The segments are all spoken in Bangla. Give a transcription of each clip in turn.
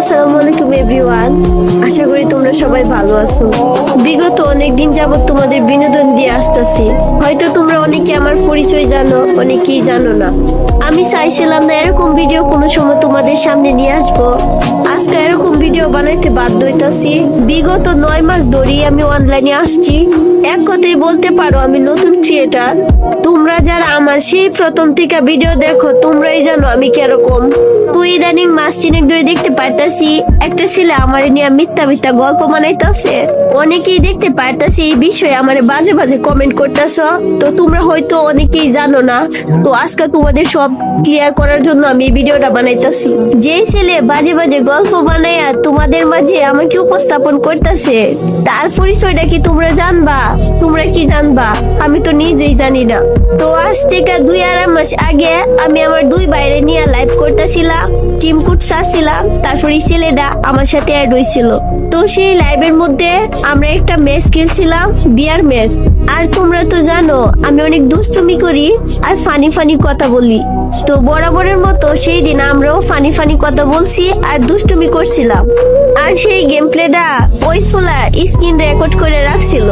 আসসালামু আলাইকুম এভরিওয়ান, আশা করি তোমরা সবাই ভালো আছো। বিগত অনেক দিন যাবত তোমাদের বিনোদন দিয়ে আসতেছি। হয়তো তোমরা অনেকে আমার পরিচয় জানো, অনেকেই জানো না। আমি চাইছিলাম না এরকম ভিডিও কোনো সময় তোমাদের সামনে নিয়ে আসবো। আজকে এরকম ভিডিও বানাইতে বাধ্য হইতাছি। বিগত 9 মাস ধরেই আমি অনলাইনে আসছি। এক কথাই বলতে পারো আমি নতুন ক্রিয়েটার। তোমরা যারা আমার সেই প্রথম থেকে ভিডিও দেখো তোমরাই জানো আমি কিরকম। তুই ইদানিং মাস 3 ধরে দেখতে পারতাছি একটা ছেলে আমার নিয়ে মিথ্যা মিথ্যা গল্প বানাইতেছে। অনেকেই দেখতে পারতাছি এই বিষয়ে আমার বাজে বাজে কমেন্ট করতেছ। তো তোমরা হয়তো অনেকেই জানো না, তো আজকে তোমাদের সব ক্লিয়ার করার জন্য আমি এই ভিডিওটা বানাইতেছি। যে ছেলে বাজে বাজে গল্প বানাইয়া তোমাদের মাঝে আমাকে উপস্থাপন করতেছে তার পরিচয়টা কি তোমরা জানবা? তোমরা কি জানবা? আমি তো নিজেই জানি না। তো আজ থেকে 2-2.5 মাস আগে আমি আমার 2 বাইরে নিয়ে লাইভ করতেছিলাম, টিম কোড সাজছিলাম। তারপর এই ছেলেটা আমার সাথে অ্যাড হয়েছিল। তো সেই লাইভের মধ্যে আমরা একটা ম্যাচ খেলছিলাম, বিয়ার ম্যাচ। আর তোমরা তো জানো আমি অনেক দুষ্টুমি করি আর ফানি ফানি কথা বলি। তো বরাবরের মতো সেই দিন আমরাও ফানি ফানি কথা বলছি আর দুষ্টুমি করছিলাম। আর সেই গেম প্লেটা ওই ফুলা স্ক্রিন রেকর্ড করে রাখছিল।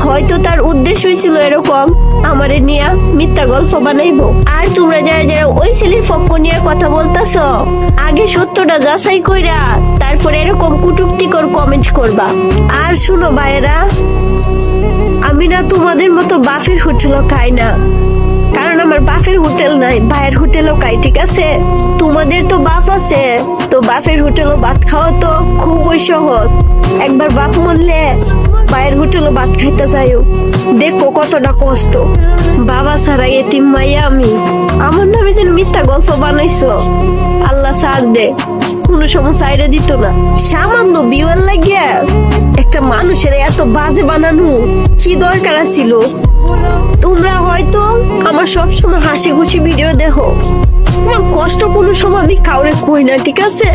হয়তো তার উদ্দেশ্য ছিল এরকম আমারে নিয়ে মিথ্যা গল্প বানাইবো। আর তোমরা যারা যারা ওই ছেলের পক্ষ নিয়ে কথা বলতাছ, আগে সত্যটা যাচাই কইরা তারপরে এরকম কুটুক্তিকর কমেন্ট করবা। আর শুনো ভাইয়েরা, আমি না তোমাদের মতো বাফের হোটেলও খাই না, কারণ আমার বাফের হোটেল নাই, ভাইয়ের হোটেলও খাই। ঠিক আছে, তোমাদের তো বাপ আছে, তো বাপের হোটেলও ভাত খাওয়া তো খুবই সহজ। একবার বাপ মরলে ভাইয়ের হোটেলও ভাত খাইতে যাইও, দেখো কতটা কষ্ট। বাবা ছাড়া এতিম মাইয়া আমি। আমার নামে যেন মিথ্যা গল্প বানাইছো, আল্লাহ ছাড় দে, কোনো সময় সাইডে দিত না। সামান্য বিয়ের লাগিয়া একটা মানুষের এত বাজে বানানো কি দরকার ছিল? তোমরা হয়তো আমার সবসময় হাসি খুশি ভিডিও দেখো, আমার কষ্ট কোনো সময় আমি কাউরে কই না। ঠিক আছে,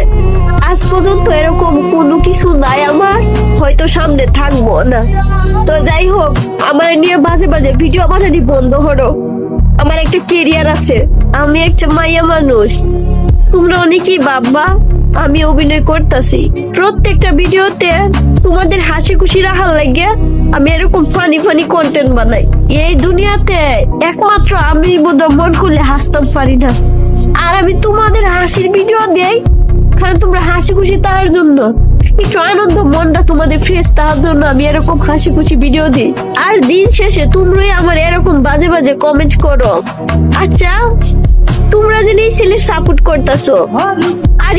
আজ পর্যন্ত এরকম কোনো কিছু নাই আমার, হয়তো সামনে থাকবো না। তো যাই হোক, আমার নিয়ে বাজে বাজে ভিডিও বানানি বন্ধ হলো। আমার একটা কেরিয়ার আছে, আমি একটা মাইয়া মানুষ। তোমরা অনেকেই ভাববা আমি অভিনয় করতেছি। প্রত্যেকটা ভিডিওতে তোমাদের হাসি খুশি রাখার লাগে আমি এরকম ফানি ফানি কন্টেন্ট বানাই। এই দুনিয়াতে একমাত্র আমি বোধহয় মন খুলে হাসতে পারি না। আর আমি তোমাদের হাসির ভিডিও দেই কারণ তোমরা হাসি খুশি তার জন্য, একটু আনন্দ মনটা তোমাদের ফ্রেশ তার জন্য আমি এরকম হাসি খুশি ভিডিও দিই। আর দিন শেষে তোমরাই আমার এরকম বাজে বাজে কমেন্ট করো। আচ্ছা, তোমরা যে এই ছেলের সাপোর্ট করতেছো আর